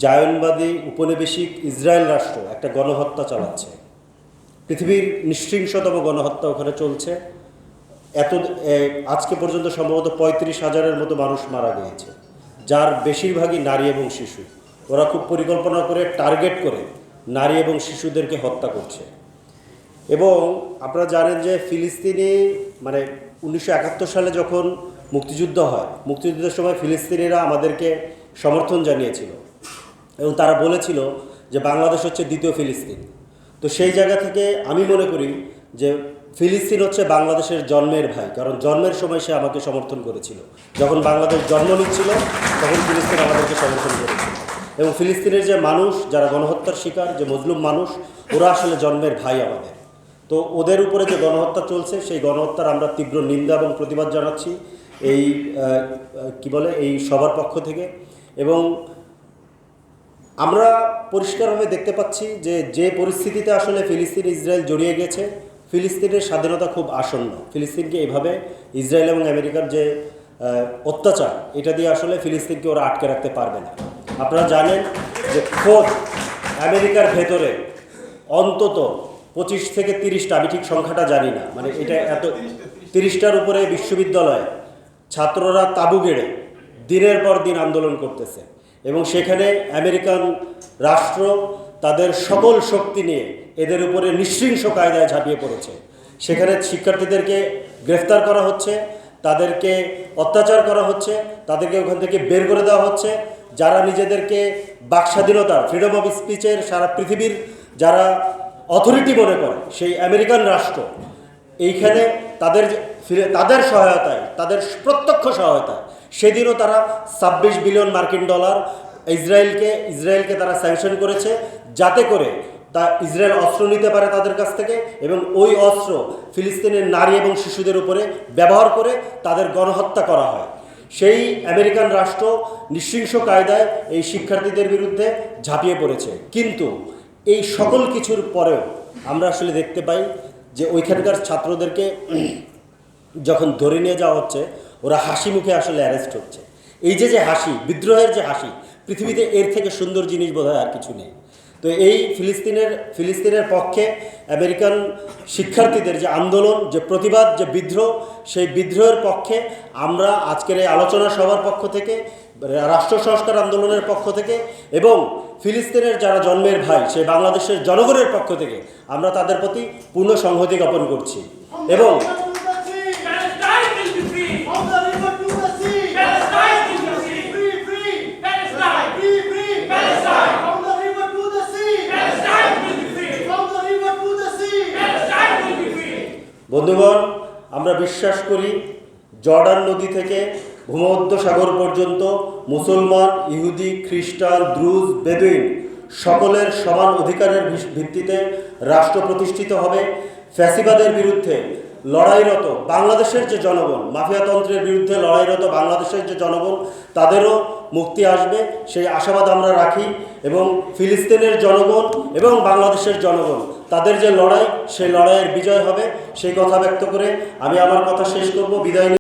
জায়নবাদী উপনিবেশিক ইসরায়েল রাষ্ট্র একটা গণহত্যা চালাচ্ছে। পৃথিবীর নৃশংসতম গণহত্যা ওখানে চলছে। আজকে পর্যন্ত সম্ভবত ৩৫,০০০-এর মতো মানুষ মারা গিয়েছে, যার বেশিরভাগই নারী এবং শিশু। ওরা খুব পরিকল্পনা করে, টার্গেট করে নারী এবং শিশুদেরকে হত্যা করছে। এবং আপনারা জানেন যে ফিলিস্তিনি 1971 সালে যখন মুক্তিযুদ্ধ হয়, মুক্তিযুদ্ধের সময় ফিলিস্তিনিরা আমাদেরকে সমর্থন জানিয়েছিল এবং তারা বলেছিল যে বাংলাদেশ হচ্ছে দ্বিতীয় ফিলিস্তিন। তো সেই জায়গা থেকে আমি মনে করি যে ফিলিস্তিন হচ্ছে বাংলাদেশের জন্মের ভাই, কারণ জন্মের সময় সে আমাকে সমর্থন করেছিল। যখন বাংলাদেশ জন্ম নিচ্ছিল তখন ফিলিস্তিন আমাদেরকে সমর্থন করেছিল। এবং ফিলিস্তিনের যে মানুষ, যারা গণহত্যার শিকার, যে মজলুম মানুষ, ওরা আসলে জন্মের ভাই আমাদের। তো ওদের উপরে যে গণহত্যা চলছে, সেই গণহত্যার আমরা তীব্র নিন্দা এবং প্রতিবাদ জানাচ্ছি এই সবার পক্ষ থেকে। এবং আমরা পরিষ্কারভাবে দেখতে পাচ্ছি যে পরিস্থিতিতে আসলে ফিলিস্তিন ইসরায়েল জড়িয়ে গেছে, ফিলিস্তিনের স্বাধীনতা খুব আসন্ন। ফিলিস্তিনকে এইভাবে ইসরায়েল এবং আমেরিকার যে অত্যাচার, এটা দিয়ে আসলে ফিলিস্তিনকে ওরা আটকে রাখতে পারবে না। আপনারা জানেন যে খোদ আমেরিকার ভেতরে অন্তত 25 থেকে 30টা, আমি ঠিক সংখ্যাটা জানি না, এটা 30টার উপরে বিশ্ববিদ্যালয়ে ছাত্ররা তাঁবু গেড়ে দিনের পর দিন আন্দোলন করতেছে। এবং সেখানে আমেরিকান রাষ্ট্র তাদের সকল শক্তি নিয়ে এদের উপরে নৃশংস কায়দায় ঝাঁপিয়ে পড়েছে। সেখানে শিক্ষার্থীদেরকে গ্রেফতার করা হচ্ছে, তাদেরকে অত্যাচার করা হচ্ছে, তাদেরকে ওখান থেকে বের করে দেওয়া হচ্ছে। যারা নিজেদেরকে বাকস্বাধীনতার, ফ্রিডম অফ স্পিচের সারা পৃথিবীর যারা অথরিটি মনে করে, সেই আমেরিকান রাষ্ট্র এইখানে তাদের সহায়তায়, তাদের প্রত্যক্ষ সহায়তায় সেদিনও তারা 26 বিলিয়ন মার্কিন ডলার ইসরায়েলকে তারা স্যাংশন করেছে, যাতে করে ইসরায়েল অস্ত্র নিতে পারে তাদের কাছ থেকে, এবং ওই অস্ত্র ফিলিস্তিনের নারী এবং শিশুদের উপরে ব্যবহার করে তাদের গণহত্যা করা হয়। সেই আমেরিকান রাষ্ট্র নৃশংস কায়দায় এই শিক্ষার্থীদের বিরুদ্ধে ঝাঁপিয়ে পড়েছে। কিন্তু এই সকল কিছুর পরেও আমরা আসলে দেখতে পাই যে ওইখানকার ছাত্রদেরকে যখন ধরে নিয়ে যাওয়া হচ্ছে, ওরা হাসি মুখে আসলে অ্যারেস্ট হচ্ছে। এই যে হাসি, বিদ্রোহের যে হাসি, পৃথিবীতে এর থেকে সুন্দর জিনিস বোধহয় আর কিছু নেই। তো এই ফিলিস্তিনের পক্ষে আমেরিকান শিক্ষার্থীদের যে আন্দোলন, যে প্রতিবাদ, যে বিদ্রোহ, সেই বিদ্রোহের পক্ষে আমরা আজকের এই আলোচনা সভার পক্ষ থেকে, রাষ্ট্র সংস্কার আন্দোলনের পক্ষ থেকে এবং ফিলিস্তিনের যারা জন্মের ভাই, সেই বাংলাদেশের জনগণের পক্ষ থেকে আমরা তাদের প্রতি পূর্ণ সংহতি জ্ঞাপন করছি। এবং বন্ধুগণ, আমরা বিশ্বাস করি জর্ডান নদী থেকে ভূমধ্য সাগর পর্যন্ত মুসলমান, ইহুদি, খ্রিস্টান, দ্রুজ, বেদুইন সকলের সমান অধিকারের ভিত্তিতে রাষ্ট্র প্রতিষ্ঠিত হবে। ফ্যাসিবাদের বিরুদ্ধে লড়াইরত বাংলাদেশের যে জনগণ, মাফিয়াতন্ত্রের বিরুদ্ধে লড়াইরত বাংলাদেশের যে জনগণ, তাদেরও মুক্তি আসবে, সেই আশাবাদ আমরা রাখি। এবং ফিলিস্তিনের জনগণ এবং বাংলাদেশের জনগণ, তাদের যে লড়াই, সেই লড়াইয়ের বিজয় হবে, সেই কথা ব্যক্ত করে আমি আমার কথা শেষ করব। বিদায়।